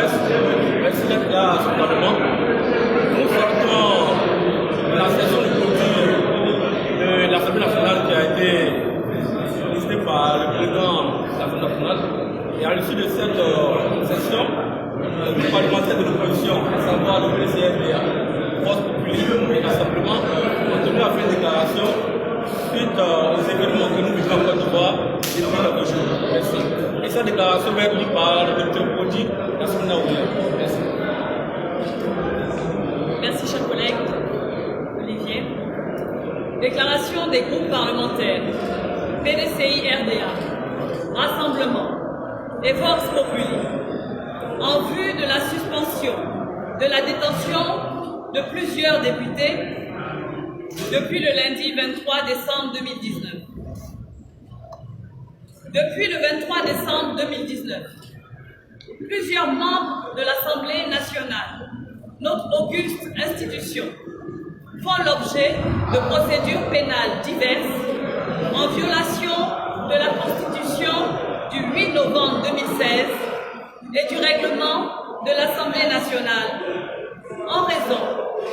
presse. Merci d'être là à ce Parlement. Nous sortons de la session de clôture de l'Assemblée nationale qui a été décidée par le président de l'Assemblée nationale. Et à l'issue de cette session, les parlementaires de l'opposition, à savoir le PCFDA, Force Populaire et Rassemblement, ont tenu à faire une déclaration suite aux événements que nous vivons en Côte d'Ivoire depuis quelques jours. Merci. Et cette déclaration va être lue par le docteur Podi, la semaine dernière. Merci. Merci, cher collègue. Olivier. Déclaration des groupes parlementaires. PDCI RDA, Rassemblement et Force Populaire en vue de la suspension de la détention de plusieurs députés depuis le lundi 23 décembre 2019. Depuis le 23 décembre 2019, plusieurs membres de l'Assemblée nationale, notre auguste institution, font l'objet de procédures pénales diverses en violation de la Constitution du 8 novembre 2016 et du règlement de l'Assemblée nationale en raison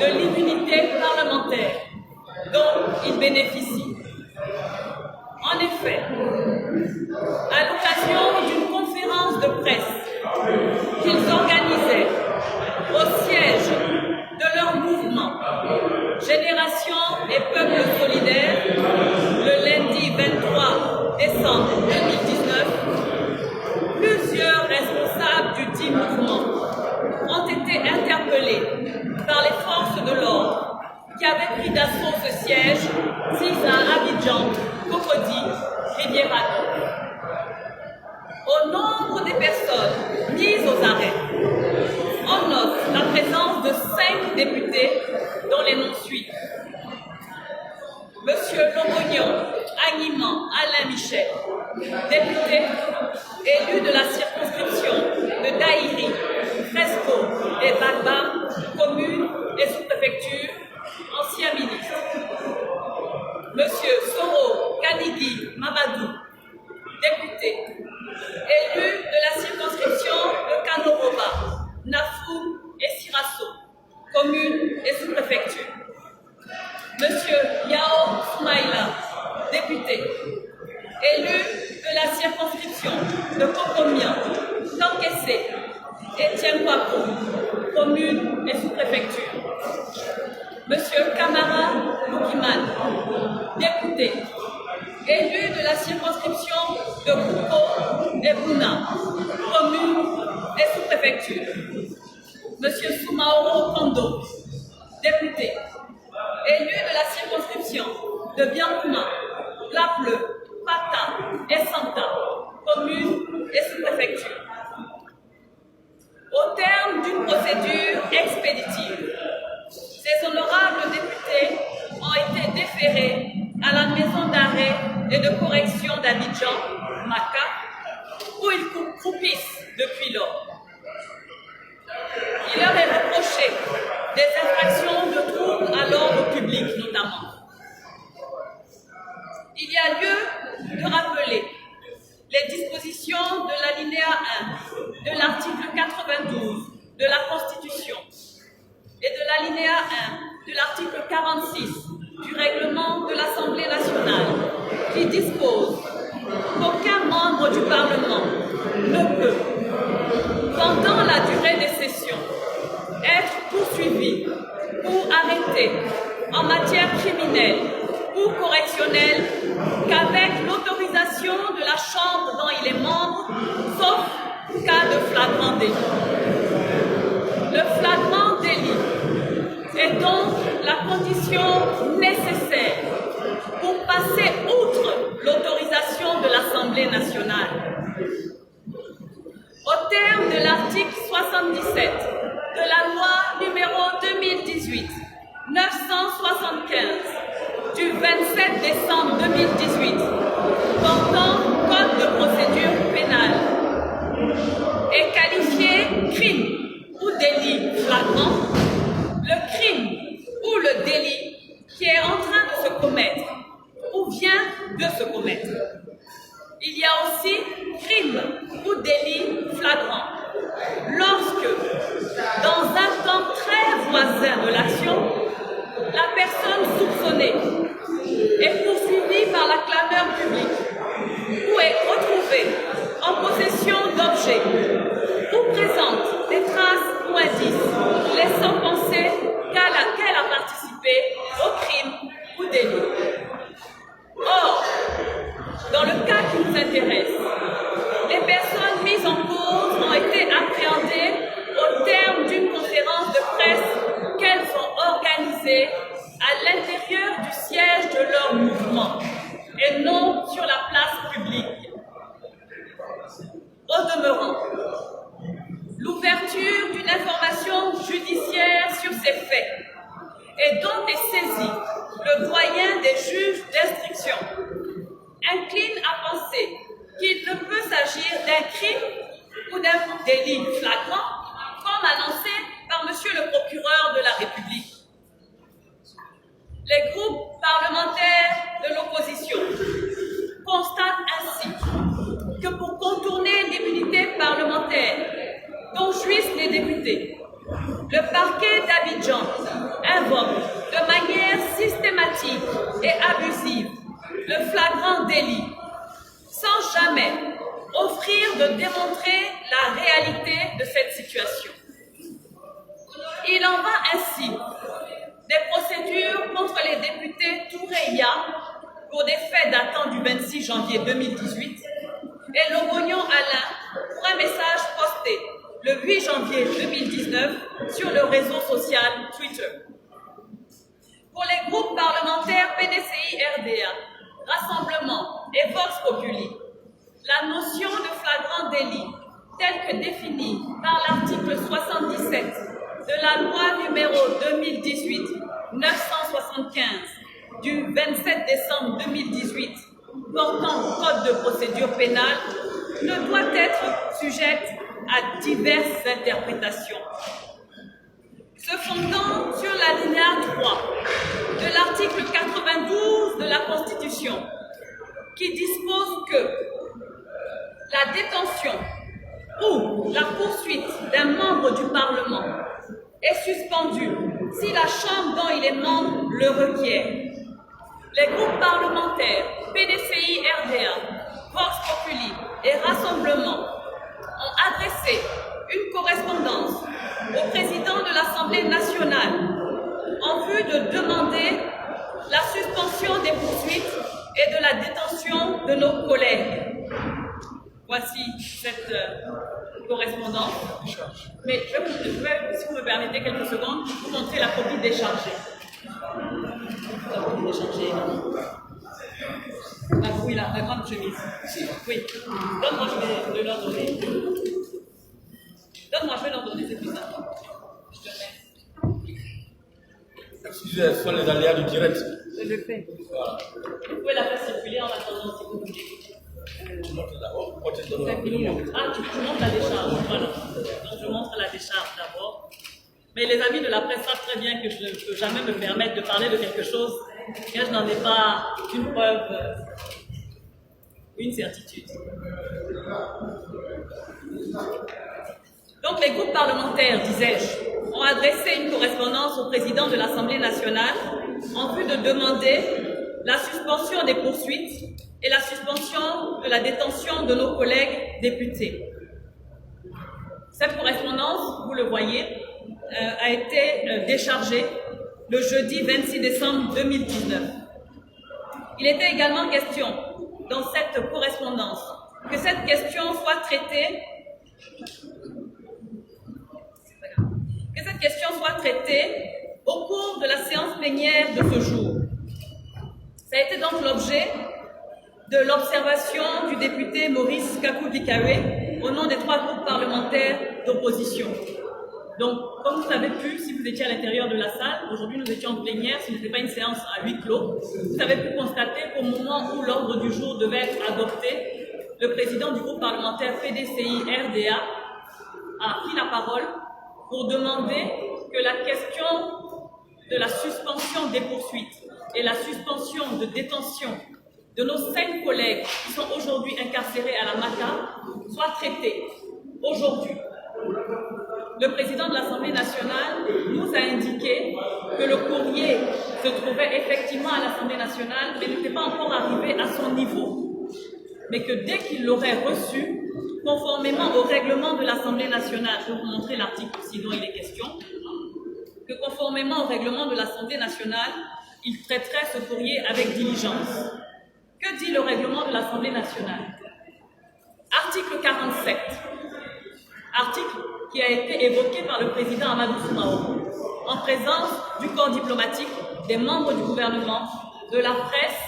de l'immunité parlementaire dont ils bénéficient. En effet, à l'occasion d'une conférence de presse qu'ils organisaient au siège de leur mouvement Génération et Peuple Solidaire le lundi 23 décembre 2019, plusieurs responsables du dit mouvement ont été interpellés par les forces de l'ordre qui avaient pris d'assaut ce siège sis à Abidjan, Cocody, Riviera. Au nombre des personnes mises aux arrêts, on note la présence de 5 députés dont les noms suivent. Monsieur Lomognon Agniman Alain Michel, député élu de la circonscription de Daïri, Fresco et Bagba, commune et sous-préfecture, ancien ministre. Monsieur Soro Kanigi Mamadou, député élu de la circonscription de Kanoroba, Nafou et Sirasso, commune et sous-préfecture. Monsieur Yao Soumaïla, député, élu de la circonscription de Kokomia, Tankessé et Tienkwako, commune et sous-préfecture. Monsieur Kamara Lukiman, député, élu de la circonscription de Kouko et Bouna, commune et sous-préfecture. Monsieur Soumaoro Kondo, député, élu de la circonscription de Biancouma, Lapleu, Pata et Santa, commune et sous-préfecture. Au terme d'une procédure expéditive, ces honorables députés ont été déférés à la maison d'arrêt et de correction d'Abidjan, Maca, où ils croupissent depuis lors. Il leur est reproché des infractions de troubles à l'ordre public notamment. Il y a lieu de rappeler les dispositions de l'alinéa 1 de l'article 92 de la Constitution et de l'alinéa 1 de l'article 46 du règlement de l'Assemblée nationale qui dispose qu'aucun membre du Parlement ne peut, pendant la durée des sessions, être poursuivi ou arrêté en matière criminelle ou correctionnelle qu'avec l'autorisation de la Chambre dont il est membre, sauf cas de flagrant délit. Le flagrant délit est donc la condition nécessaire pour passer outre l'autorisation de l'Assemblée nationale. Au terme de l'article 77 de la loi numéro 2018-975 du 27 décembre 2018 portant code de procédure pénale est qualifié crime ou délit flagrant, le crime ou le délit qui est en train de se commettre ou vient de se commettre. Il y a aussi crime ou délit flagrant lorsque l'objet ou présente des traces ou indices laissant penser qu'elle a participé au crime ou délit. Or, dans le cas qui nous intéresse, les personnes mises en cause ont été appréhendées au terme d'une conférence de presse qu'elles ont organisée à l'intérieur du siège de leur mouvement et non sur la place publique. Au demeurant, l'ouverture d'une information judiciaire sur ces faits et dont est saisi le doyen des juges d'instruction incline à penser qu'il ne peut s'agir d'un crime ou d'un délit flagrant comme annoncé par Monsieur le procureur de la République. Les groupes parlementaires de l'opposition constatent ainsi que pour contourner l'immunité parlementaire dont jouissent les députés, le parquet d'Abidjan invoque de manière systématique et abusive le flagrant délit, sans jamais offrir de démontrer la réalité de cette situation. Il en va ainsi des procédures contre les députés Toureya pour des faits datant du 26 janvier 2018 et Logognon Alain pour un message posté le 8 janvier 2019 sur le réseau social Twitter. Pour les groupes parlementaires PDCI-RDA, Rassemblement et Vox Populi, la notion de flagrant délit, telle que définie par l'article 77 de la loi numéro 2018-975 du 27 décembre 2018 portant code de procédure pénale, ne doit être sujette à diverses interprétations. Se fondant sur l'alinéa 3 de l'article 92 de la Constitution, qui dispose que la détention ou la poursuite d'un membre du Parlement est suspendue si la Chambre dont il est membre le requiert. Les groupes parlementaires PDCI-RDA, Vox Populi et Rassemblement ont adressé une correspondance au président de l'Assemblée nationale en vue de demander la suspension des poursuites et de la détention de nos collègues. Voici cette correspondance. Mais je vais, si vous me permettez quelques secondes, vous montrer la copie déchargée. La copie déchargée. Oui, la grande chemise. Oui. Donne-moi, je vais leur donner. Donne-moi, je vais leur donner, c'est plus simple. Je te mets. Excusez, ce sont les aléas du direct. Je le fais. Voilà. Vous pouvez la faire circuler en attendant si vous voulez. Tu montres d'abord. C'est fini. Ah, tu montres la décharge. Voilà. Donc, je montre la décharge d'abord. Mais les amis de la presse savent très bien que je ne peux jamais me permettre de parler de quelque chose quand je n'en ai pas une preuve, une certitude. Donc, les groupes parlementaires, disais-je, ont adressé une correspondance au président de l'Assemblée nationale en vue de demander la suspension des poursuites et la suspension de la détention de nos collègues députés. Cette correspondance, vous le voyez, a été déchargée le jeudi 26 décembre 2019. Il était également question dans cette correspondance que cette question soit traitée au cours de la séance plénière de ce jour. Ça a été donc l'objet de l'observation du député Maurice Kakou-Bikawe au nom des 3 groupes parlementaires d'opposition. Donc, comme vous avez pu, si vous étiez à l'intérieur de la salle, aujourd'hui nous étions en plénière, ce n'était pas une séance à huis clos, vous avez pu constater qu'au moment où l'ordre du jour devait être adopté, le président du groupe parlementaire PDCI-RDA a pris la parole pour demander que la question de la suspension des poursuites et la suspension de détention de nos 5 collègues qui sont aujourd'hui incarcérés à la MACA soit traitée aujourd'hui. Le président de l'Assemblée nationale nous a indiqué que le courrier se trouvait effectivement à l'Assemblée nationale, mais n'était pas encore arrivé à son niveau. Mais que dès qu'il l'aurait reçu, conformément au règlement de l'Assemblée nationale, je vais vous montrer l'article aussi dont il est question, que conformément au règlement de l'Assemblée nationale, il traiterait ce courrier avec diligence. Que dit le règlement de l'Assemblée nationale? Article 47, article qui a été évoqué par le président Amadou Soumaoro, en présence du corps diplomatique, des membres du gouvernement, de la presse,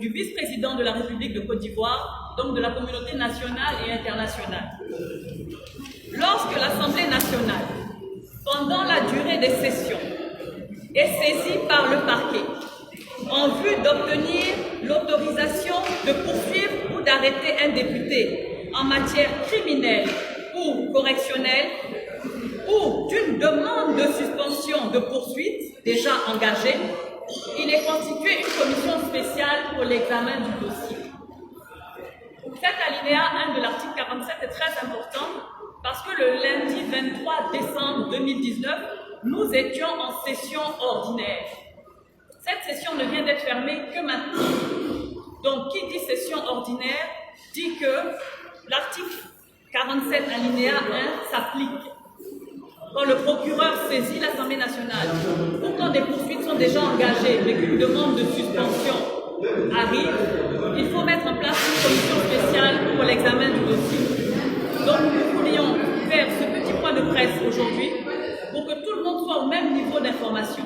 du vice-président de la République de Côte d'Ivoire, donc de la communauté nationale et internationale. Lorsque l'Assemblée nationale, pendant la durée des sessions, est saisie par le parquet en vue d'obtenir l'autorisation de poursuivre ou d'arrêter un député en matière criminelle ou correctionnelle ou d'une demande de suspension de poursuite déjà engagée, il est constitué une commission spéciale pour l'examen du dossier. Cet alinéa 1 de l'article 47 est très important parce que le lundi 23 décembre 2019, nous étions en session ordinaire. Cette session ne vient d'être fermée que maintenant. Donc, qui dit session ordinaire dit que l'article 47 alinéa 1 s'applique. Quand le procureur saisit l'Assemblée nationale ou quand des poursuites sont déjà engagées mais qu'une demande de suspension arrive, il faut mettre en place une commission spéciale pour l'examen du dossier. Donc nous pourrions faire ce petit point de presse aujourd'hui pour que tout le monde soit au même niveau d'information.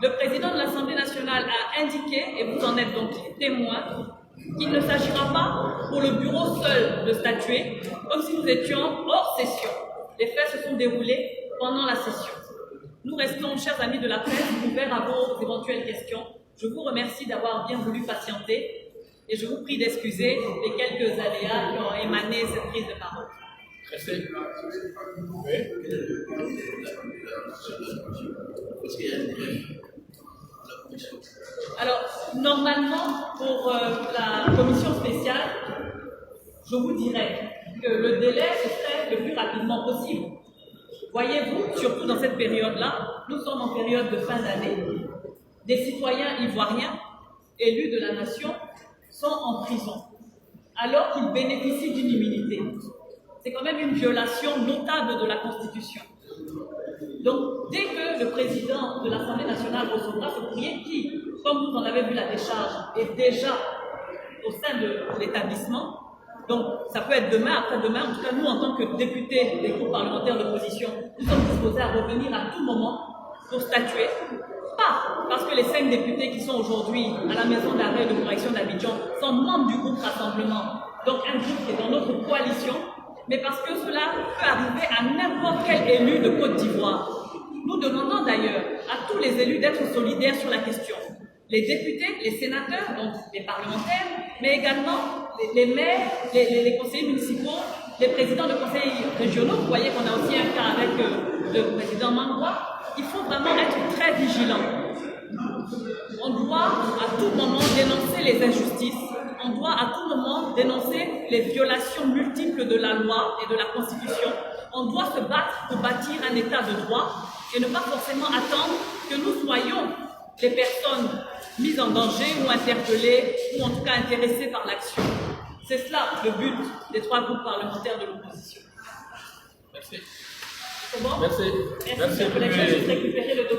Le président de l'Assemblée nationale a indiqué, et vous en êtes donc témoin, qu'il ne s'agira pas pour le bureau seul de statuer, comme si nous étions hors session. Les faits se sont déroulés pendant la session. Nous restons, chers amis de la presse, ouverts à vos éventuelles questions. Je vous remercie d'avoir bien voulu patienter et je vous prie d'excuser les quelques aléas qui ont émané cette prise de parole. Merci. Alors, normalement, pour la commission spéciale, je vous dirais que le délai se ferait le plus rapidement possible. Voyez-vous, surtout dans cette période-là, nous sommes en période de fin d'année. Des citoyens ivoiriens, élus de la nation, sont en prison, alors qu'ils bénéficient d'une immunité. C'est quand même une violation notable de la Constitution. Donc, dès que le président de l'Assemblée nationale recevra ce courrier, qui, comme vous en avez vu la décharge, est déjà au sein de l'établissement, donc ça peut être demain, après-demain, en tout cas nous, en tant que députés des groupes parlementaires d'opposition, nous sommes disposés à revenir à tout moment pour statuer. Pas parce que les 5 députés qui sont aujourd'hui à la maison d'arrêt et de correction d'Abidjan sont membres du groupe Rassemblement, donc un groupe qui est dans notre coalition, mais parce que cela peut arriver à n'importe quel élu de Côte d'Ivoire. Nous demandons d'ailleurs à tous les élus d'être solidaires sur la question. Les députés, les sénateurs, donc les parlementaires, mais également les maires, les conseillers municipaux, les présidents de conseils régionaux. Vous voyez qu'on a aussi un cas avec le président Mangwa. Il faut vraiment être très vigilant. On doit à tout moment dénoncer les injustices. On doit à tout moment dénoncer les violations multiples de la loi et de la Constitution. On doit se battre pour bâtir un état de droit et ne pas forcément attendre que nous soyons les personnes mises en danger ou interpellées ou en tout cas intéressées par l'action. C'est cela le but des 3 groupes parlementaires de l'opposition. Merci. C'est bon? Merci. Merci. Je vais récupérer le document.